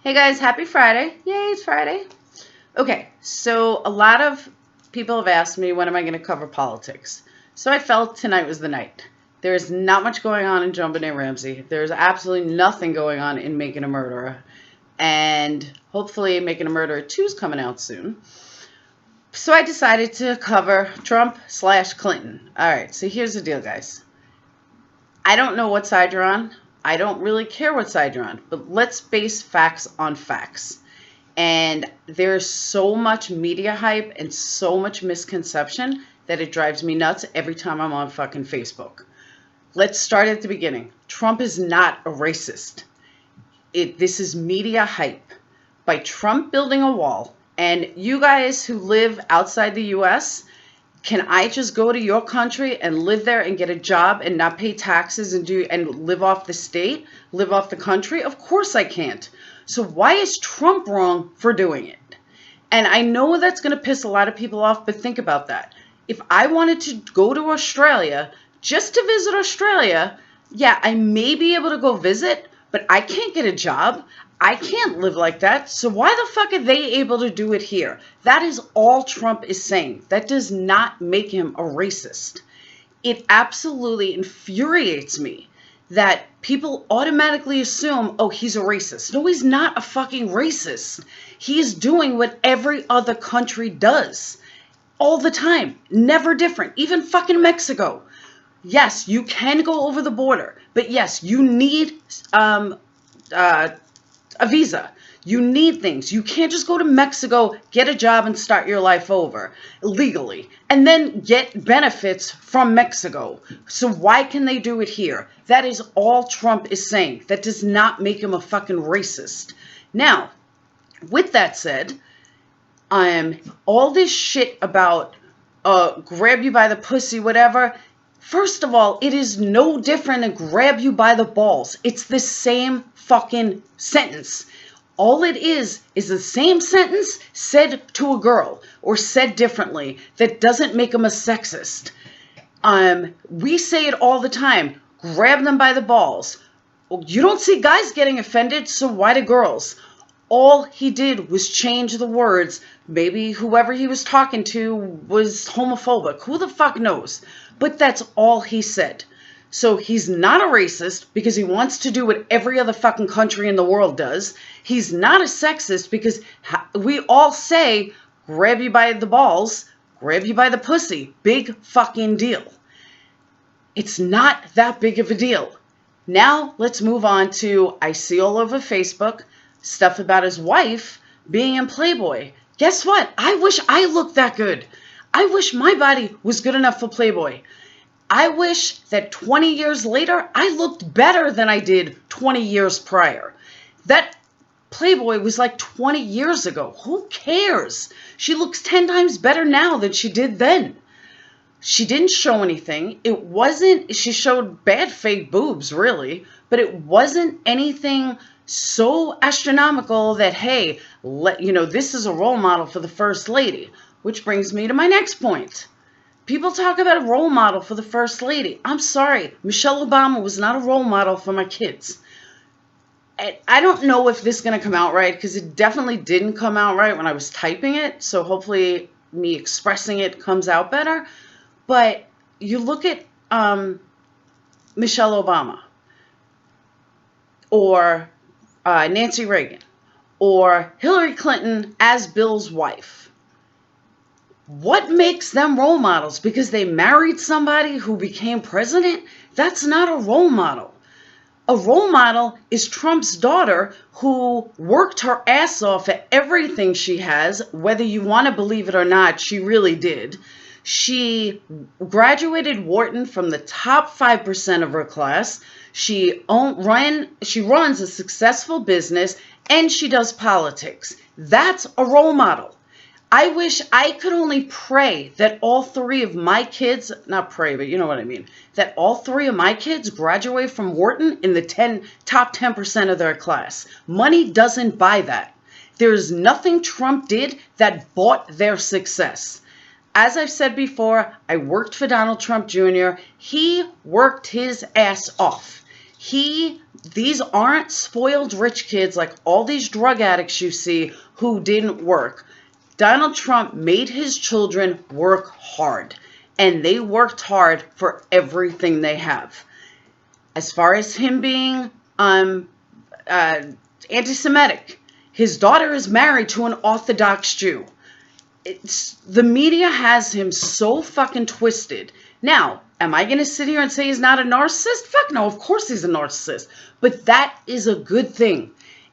Hey guys, happy Friday. Yay, it's Friday. Okay, so a lot of people have asked me when am I going to cover politics. So I felt tonight was the night. There is not much going on in JonBenet Ramsey. There's absolutely nothing going on in Making a Murderer. And hopefully Making a Murderer 2 is coming out soon. So I decided to cover Trump/Clinton. All right, so here's the deal, guys. I don't know what side you're on. I don't really care what side you're on, but let's base facts on facts. And there's so much media hype and so much misconception that it drives me nuts every time I'm on fucking Facebook. Let's start at the beginning. Trump is not a racist. This is media hype. By Trump building a wall, and you guys who live outside the US, can I just go to your country and live there and get a job and not pay taxes and live off the state, live off the country? Of course I can't. So why is Trump wrong for doing it? And I know that's going to piss a lot of people off, but think about that. If I wanted to go to Australia just to visit Australia, yeah, I may be able to go visit, but I can't get a job. I can't live like that. So why the fuck are they able to do it here? That is all Trump is saying. That does not make him a racist. It absolutely infuriates me that people automatically assume, oh, he's a racist. No, he's not a fucking racist. He is doing what every other country does all the time. Never different. Even fucking Mexico. Yes, you can go over the border, but yes, you need a visa. You need things. You can't just go to Mexico, get a job, and start your life over legally, and then get benefits from Mexico. So why can they do it here? That is all Trump is saying. That does not make him a fucking racist. Now, with that said, all this shit about grab you by the pussy, whatever. First of all, it is no different than grab you by the balls. It's the same fucking sentence. All it is the same sentence said to a girl or said differently. That doesn't make him a sexist. We say it all the time. Grab them by the balls. Well, you don't see guys getting offended, so why do girls? All he did was change the words. Maybe whoever he was talking to was homophobic. Who the fuck knows? But that's all he said. So he's not a racist because he wants to do what every other fucking country in the world does. He's not a sexist because we all say, grab you by the balls, grab you by the pussy. Big fucking deal. It's not that big of a deal. Now let's move on to, I see all over Facebook, stuff about his wife being in Playboy. Guess what? I wish I looked that good. I wish my body was good enough for Playboy. I wish that 20 years later, I looked better than I did 20 years prior. That Playboy was like 20 years ago. Who cares? She looks 10 times better now than she did then. She didn't show anything. She showed bad fake boobs, really, but it wasn't anything so astronomical that, hey, this is a role model for the first lady. Which brings me to my next point. People talk about a role model for the first lady. I'm sorry, Michelle Obama was not a role model for my kids. I don't know if this is going to come out right, because it definitely didn't come out right when I was typing it, so hopefully me expressing it comes out better. But you look at Michelle Obama, or Nancy Reagan, or Hillary Clinton as Bill's wife. What makes them role models? Because they married somebody who became president? That's not a role model. A role model is Trump's daughter, who worked her ass off at everything she has. Whether you want to believe it or not, she really did. She graduated Wharton from the top 5% of her class. She runs a successful business, and she does politics. That's a role model. I wish I could only pray that all three of my kids, not pray, but you know what I mean, that all three of my kids graduate from Wharton in the top 10% of their class. Money doesn't buy that. There's nothing Trump did that bought their success. As I've said before, I worked for Donald Trump Jr. He worked his ass off. These aren't spoiled rich kids like all these drug addicts you see who didn't work. Donald Trump made his children work hard, and they worked hard for everything they have. As far as him being anti-Semitic, his daughter is married to an Orthodox Jew. The media has him so fucking twisted. Now, am I going to sit here and say he's not a narcissist? Fuck no, of course he's a narcissist. But that is a good thing.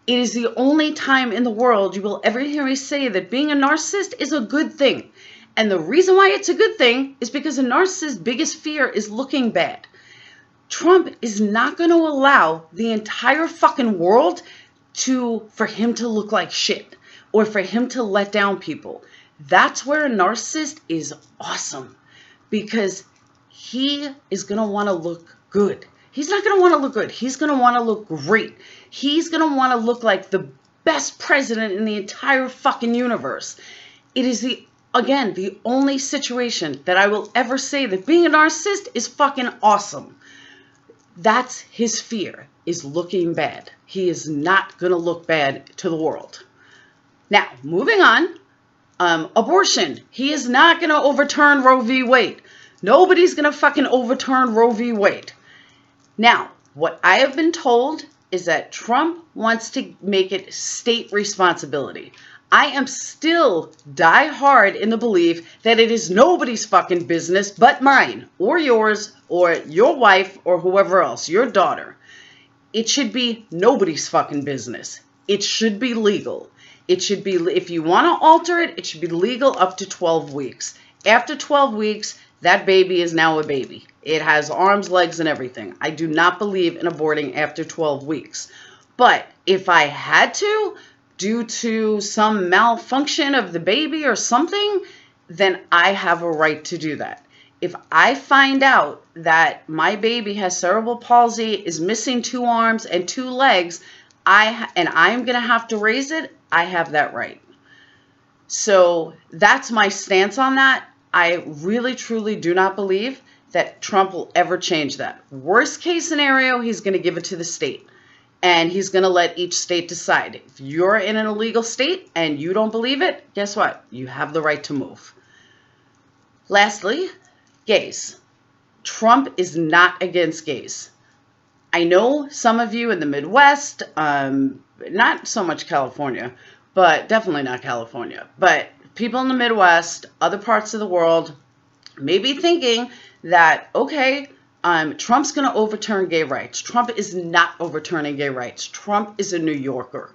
It is the only time in the world you will ever hear me say that being a narcissist is a good thing. And the reason why it's a good thing is because a narcissist's biggest fear is looking bad. Trump is not going to allow the entire fucking world for him to look like shit or for him to let down people. That's where a narcissist is awesome, because he is going to want to look good. He's not going to want to look good. He's going to want to look great. He's going to want to look like the best president in the entire fucking universe. It is the only situation that I will ever say that being a narcissist is fucking awesome. That's his fear, is looking bad. He is not going to look bad to the world. Now, moving on. Abortion. He is not going to overturn Roe v. Wade. Nobody's going to fucking overturn Roe v. Wade. Now, what I have been told is that Trump wants to make it state responsibility. I am still die hard in the belief that it is nobody's fucking business but mine or yours or your wife or whoever else, your daughter. It should be nobody's fucking business. It should be legal. It should be, if you want to alter it, it should be legal up to 12 weeks. After 12 weeks, that baby is now a baby. It has arms, legs, and everything. I do not believe in aborting after 12 weeks. But if I had to, due to some malfunction of the baby or something, then I have a right to do that. If I find out that my baby has cerebral palsy, is missing 2 arms and 2 legs, and I'm going to have to raise it, I have that right. So that's my stance on that. I really, truly do not believe that Trump will ever change that. Worst case scenario, he's going to give it to the state. And he's going to let each state decide. If you're in an illegal state and you don't believe it, guess what? You have the right to move. Lastly, gays. Trump is not against gays. I know some of you in the Midwest, not so much California, but definitely not California, but people in the Midwest, other parts of the world, may be thinking that, okay, Trump's going to overturn gay rights. Trump is not overturning gay rights. Trump is a New Yorker.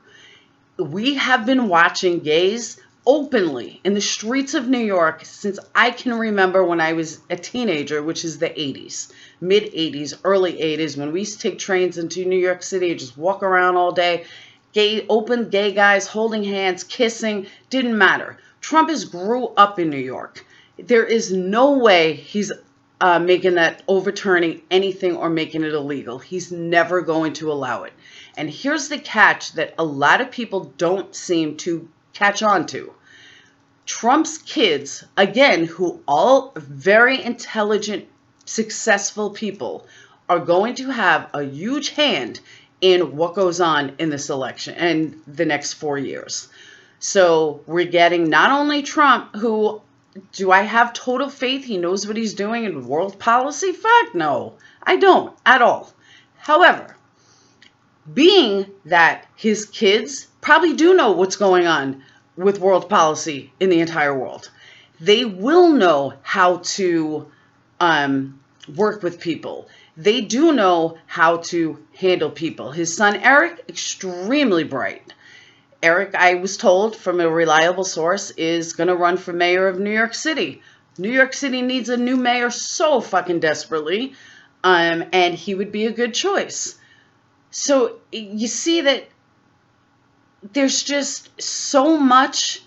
We have been watching gays openly in the streets of New York since I can remember when I was a teenager, which is the 80s, mid 80s, early 80s, when we used to take trains into New York City and just walk around all day. Open gay guys holding hands, kissing, didn't matter. Trump grew up in New York. There is no way he's making that, overturning anything or making it illegal. He's never going to allow it. And here's the catch that a lot of people don't seem to catch on to. Trump's kids, again, who all very intelligent, successful people, are going to have a huge hand in what goes on in this election and the next 4 years. So we're getting not only Trump, who, do I have total faith he knows what he's doing in world policy? Fuck no, I don't at all. However, being that his kids probably do know what's going on with world policy in the entire world, they will know how to work with people. They do know how to handle people. His son, Eric, extremely bright. Eric, I was told from a reliable source, is going to run for mayor of New York City. New York City needs a new mayor so fucking desperately, and he would be a good choice. So you see that there's just so much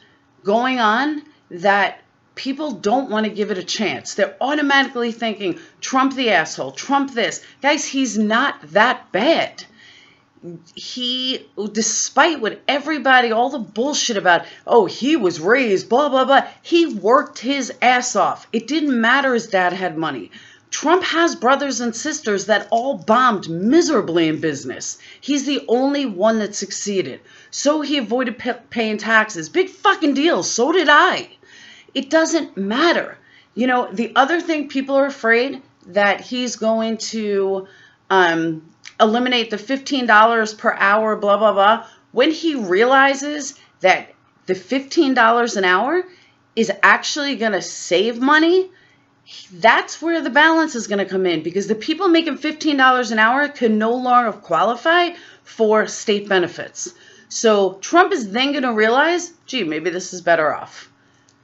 going on that people don't want to give it a chance. They're automatically thinking, Trump the asshole, Trump this. Guys, he's not that bad. He, despite what everybody, all the bullshit about, oh, he was raised, blah, blah, blah, he worked his ass off. It didn't matter his dad had money. Trump has brothers and sisters that all bombed miserably in business. He's the only one that succeeded. So he avoided paying taxes. Big fucking deal. So did I. It doesn't matter. You know, the other thing, people are afraid that he's going to eliminate the $15 per hour, blah, blah, blah. When he realizes that the $15 an hour is actually going to save money, that's where the balance is going to come in, because the people making $15 an hour can no longer qualify for state benefits. So Trump is then going to realize, gee, maybe this is better off.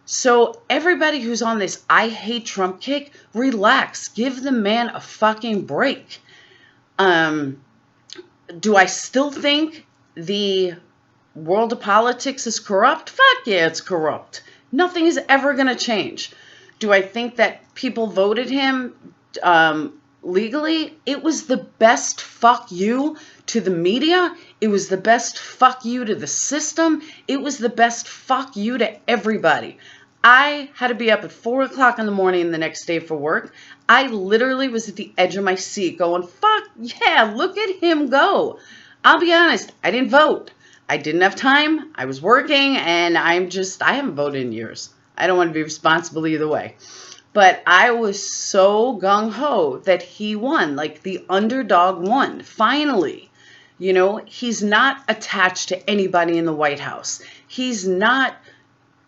So everybody who's on this I hate Trump kick, relax. Give the man a fucking break. Do I still think the world of politics is corrupt? Fuck yeah, it's corrupt. Nothing is ever going to change. Do I think that people voted him legally? It was the best fuck you to the media. It was the best fuck you to the system. It was the best fuck you to everybody. I had to be up at 4 o'clock in the morning the next day for work. I literally was at the edge of my seat going, fuck yeah, look at him go. I'll be honest, I didn't vote. I didn't have time. I was working, and I haven't voted in years. I don't want to be responsible either way. But I was so gung-ho that he won, like the underdog won, finally. You know, he's not attached to anybody in the White House. He's not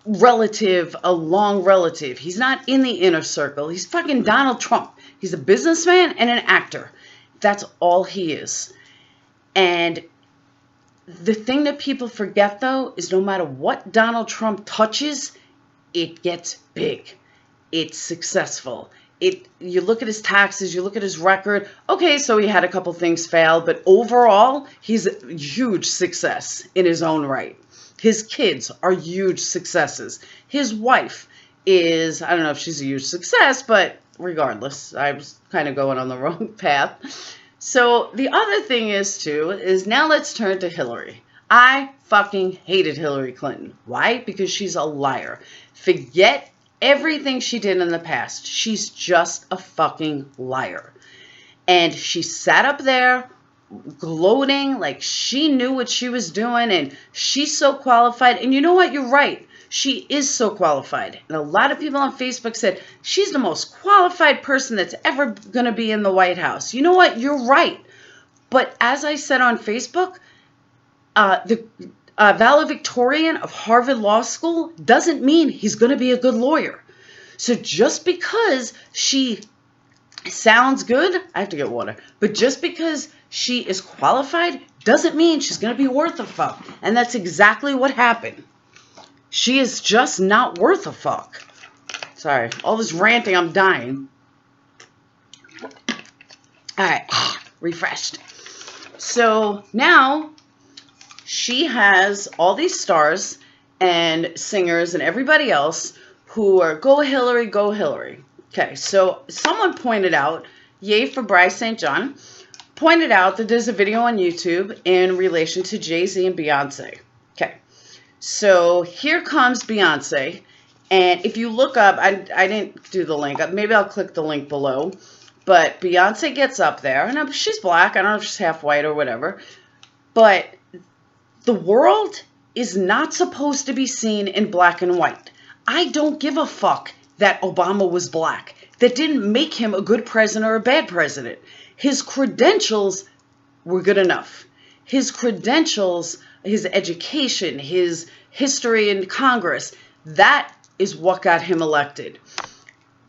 a long relative. He's not in the inner circle. He's fucking Donald Trump. He's a businessman and an actor. That's all he is. And the thing that people forget, though, is no matter what Donald Trump touches, it gets big. It's successful. You look at his taxes, you look at his record. Okay, so he had a couple things fail, but overall, he's a huge success in his own right. His kids are huge successes. His wife is, I don't know if she's a huge success, but regardless, I was kind of going on the wrong path. So the other thing is now let's turn to Hillary. I fucking hated Hillary Clinton. Why? Because she's a liar. Forget everything she did in the past. She's just a fucking liar. And she sat up there gloating like she knew what she was doing and she's so qualified. And you know what? You're right. She is so qualified. And a lot of people on Facebook said she's the most qualified person that's ever going to be in the White House. You know what? You're right. But as I said on Facebook, the valedictorian of Harvard Law School doesn't mean he's going to be a good lawyer. So just because she sounds good, I have to get water, but just because she is qualified doesn't mean she's going to be worth a fuck. And that's exactly what happened. She is just not worth a fuck. Sorry, all this ranting, I'm dying. All right, refreshed. So now she has all these stars and singers and everybody else who are, go Hillary, go Hillary. Okay, so someone pointed out, yay for Bryce St. John, pointed out that there's a video on YouTube in relation to Jay-Z and Beyonce. Okay, so here comes Beyonce. And if you look up, I didn't do the link. Maybe I'll click the link below. But Beyonce gets up there, and she's black. I don't know if she's half white or whatever. But the world is not supposed to be seen in black and white. I don't give a fuck that Obama was black. That didn't make him a good president or a bad president. His credentials were good enough. His credentials, his education, his history in Congress, that is what got him elected.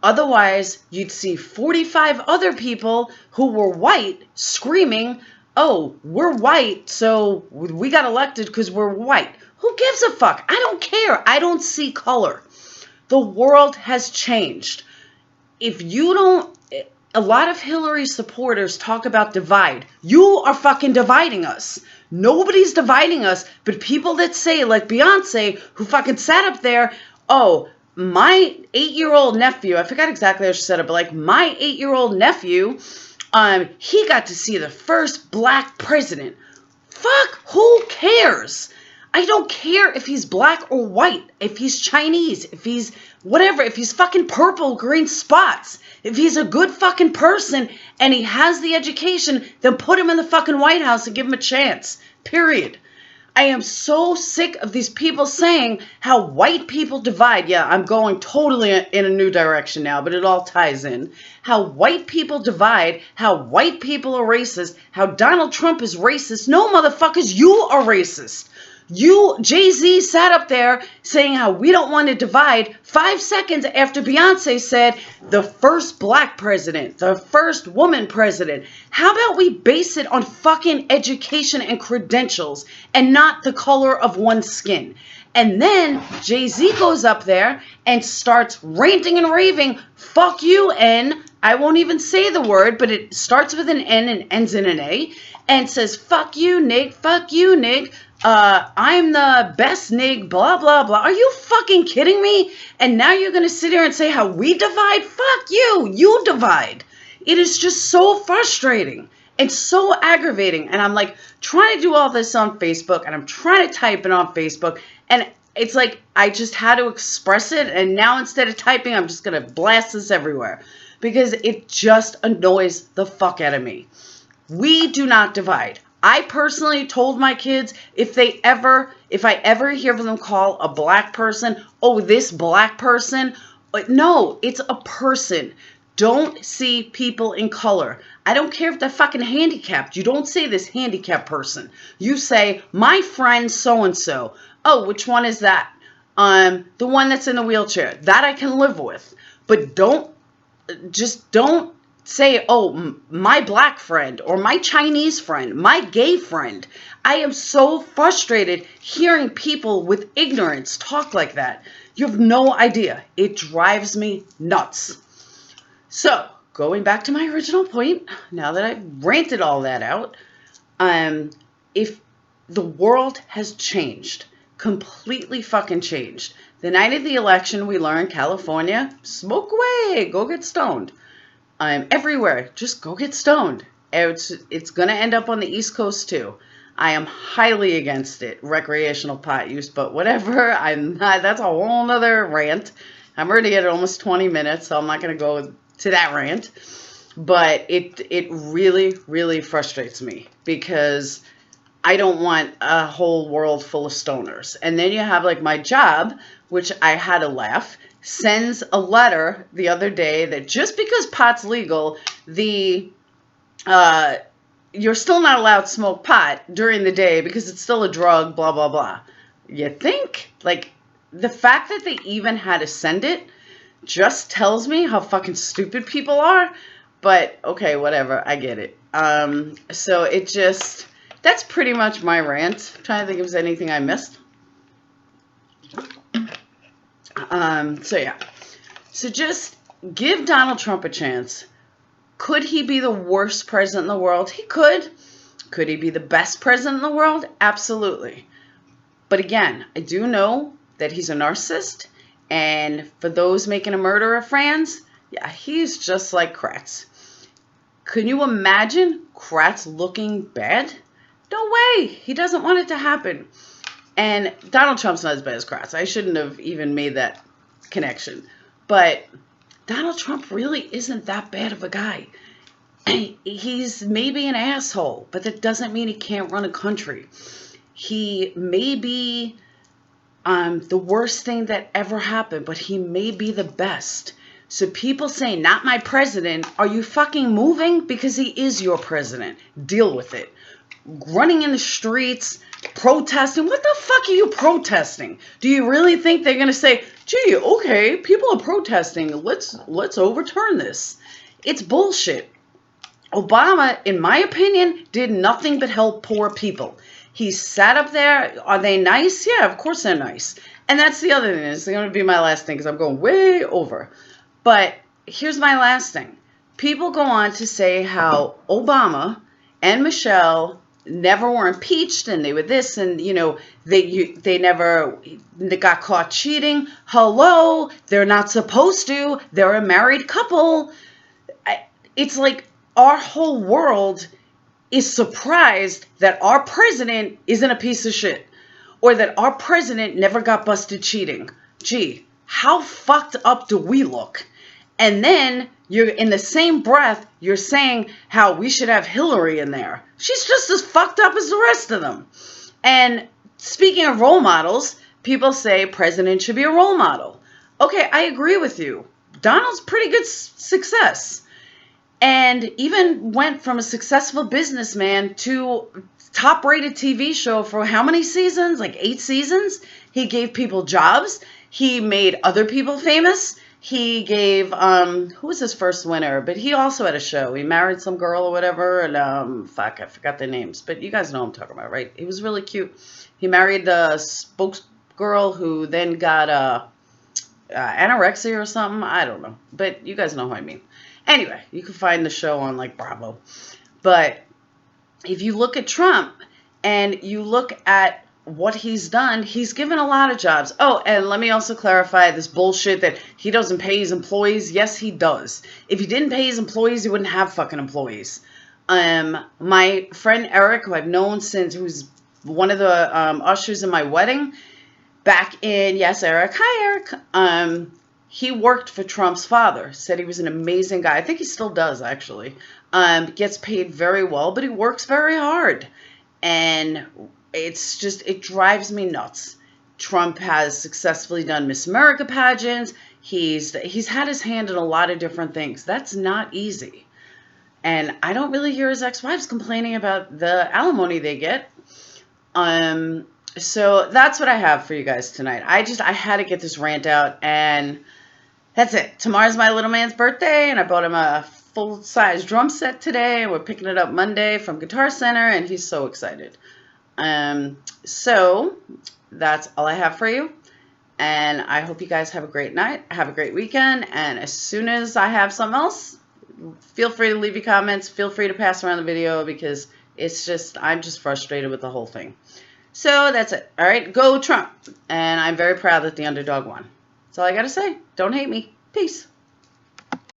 Otherwise, you'd see 45 other people who were white screaming, oh, we're white, so we got elected because we're white. Who gives a fuck? I don't care. I don't see color. The world has changed. If you don't, a lot of Hillary supporters talk about divide. You are fucking dividing us. Nobody's dividing us, but people that say, like Beyonce, who fucking sat up there, oh, my 8-year-old nephew, I forgot exactly how she said it, but like my 8-year-old nephew, he got to see the first black president. Fuck, who cares? I don't care if he's black or white, if he's Chinese, if he's whatever, if he's fucking purple, green spots, if he's a good fucking person and he has the education, then put him in the fucking White House and give him a chance. Period. I am so sick of these people saying how white people divide. Yeah, I'm going totally in a new direction now, but it all ties in. How white people divide, how white people are racist, how Donald Trump is racist. No, motherfuckers, you are racist. Jay-Z sat up there saying how we don't want to divide 5 seconds after Beyonce said the first black president, the first woman president. How about we base it on fucking education and credentials and not the color of one's skin? And then Jay-Z goes up there and starts ranting and raving, fuck you, N. I won't even say the word, but it starts with an N and ends in an A, and says, fuck you, nig. I'm the best nig, blah, blah, blah. Are you fucking kidding me? And now you're going to sit here and say how we divide? Fuck you. You divide. It is just so frustrating and so aggravating. And I'm like trying to do all this on Facebook, and I'm trying to type it on Facebook. And it's like I just had to express it. And now instead of typing, I'm just going to blast this everywhere because it just annoys the fuck out of me. We do not divide. I personally told my kids if I ever hear them call a black person, oh, this black person, no, it's a person. Don't see people in color. I don't care if they're fucking handicapped. You don't say this handicapped person. You say, my friend so-and-so. Oh, which one is that? The one that's in the wheelchair. That I can live with. But don't say, oh, my black friend or my Chinese friend, my gay friend. I am so frustrated hearing people with ignorance talk like that. You have no idea. It drives me nuts. So, going back to my original point, now that I've ranted all that out, if the world has changed, completely fucking changed. The night of the election, we learned California, smoke away, go get stoned. Everywhere, just go get stoned. It's going to end up on the East Coast too. I am highly against it, recreational pot use, but whatever. I'm not. That's a whole nother rant. I'm already at almost 20 minutes, so I'm not going to go to that rant. But it really, really frustrates me because I don't want a whole world full of stoners. And then you have like my job, which I had to laugh, sends a letter the other day that just because pot's legal, you're still not allowed to smoke pot during the day because it's still a drug, blah, blah, blah. You think? Like, the fact that they even had to send it just tells me how fucking stupid people are. But, okay, whatever. I get it. So it just, that's pretty much my rant. I'm trying to think if there's anything I missed. So yeah. So just give Donald Trump a chance. Could he be the worst president in the world? He could. Could he be the best president in the world? Absolutely. But again, I do know that he's a narcissist. And for those making a murderer fans, yeah, he's just like Kratz. Can you imagine Kratz looking bad? No way. He doesn't want it to happen. And Donald Trump's not as bad as Kratz. I shouldn't have even made that connection. But Donald Trump really isn't that bad of a guy. He's maybe an asshole, but that doesn't mean he can't run a country. He may be the worst thing that ever happened, but he may be the best. So people say, not my president, are you fucking moving? Because he is your president. Deal with it. Running in the streets, protesting. What the fuck are you protesting? Do you really think they're going to say, gee, okay, people are protesting. Let's overturn this. It's bullshit. Obama, in my opinion, did nothing but help poor people. He sat up there. Are they nice? Yeah, of course they're nice. And that's the other thing. It's going to be my last thing because I'm going way over. But here's my last thing. People go on to say how Obama and Michelle never were impeached and they were this and, you know, they got caught cheating. Hello, they're not supposed to. They're a married couple. It's like our whole world is surprised that our president isn't a piece of shit or that our president never got busted cheating. Gee, how fucked up do we look? And then you're in the same breath, you're saying how we should have Hillary in there. She's just as fucked up as the rest of them. And speaking of role models, people say president should be a role model. Okay, I agree with you. Donald's pretty good success. And even went from a successful businessman to top-rated TV show for how many seasons? Like 8 seasons. He gave people jobs. He made other people famous. He gave, who was his first winner? But he also had a show. He married some girl or whatever, and, fuck, I forgot their names. But you guys know what I'm talking about, right? He was really cute. He married the spokesgirl who then got, anorexia or something. I don't know. But you guys know who I mean. Anyway, you can find the show on, like, Bravo. But if you look at Trump and you look at what he's done, he's given a lot of jobs. Oh, and let me also clarify this bullshit that he doesn't pay his employees. Yes, he does. If he didn't pay his employees, he wouldn't have fucking employees. My friend Eric, who I've known since, who's one of the ushers in my wedding, back in, yes, Eric. Hi, Eric. He worked for Trump's father. Said he was an amazing guy. I think he still does, actually. Gets paid very well, but he works very hard. And it's just, it drives me nuts. Trump has successfully done Miss America pageants. He's had his hand in a lot of different things. That's not easy. And I don't really hear his ex-wives complaining about the alimony they get. So that's what I have for you guys tonight. I had to get this rant out, and that's it. Tomorrow's my little man's birthday, and I bought him a full-size drum set today. We're picking it up Monday from Guitar Center, and he's so excited. So that's all I have for you. And I hope you guys have a great night. Have a great weekend. And as soon as I have something else, feel free to leave your comments. Feel free to pass around the video, because it's just, I'm just frustrated with the whole thing. So that's it. All right. Go Trump. And I'm very proud that the underdog won. That's all I got to say. Don't hate me. Peace.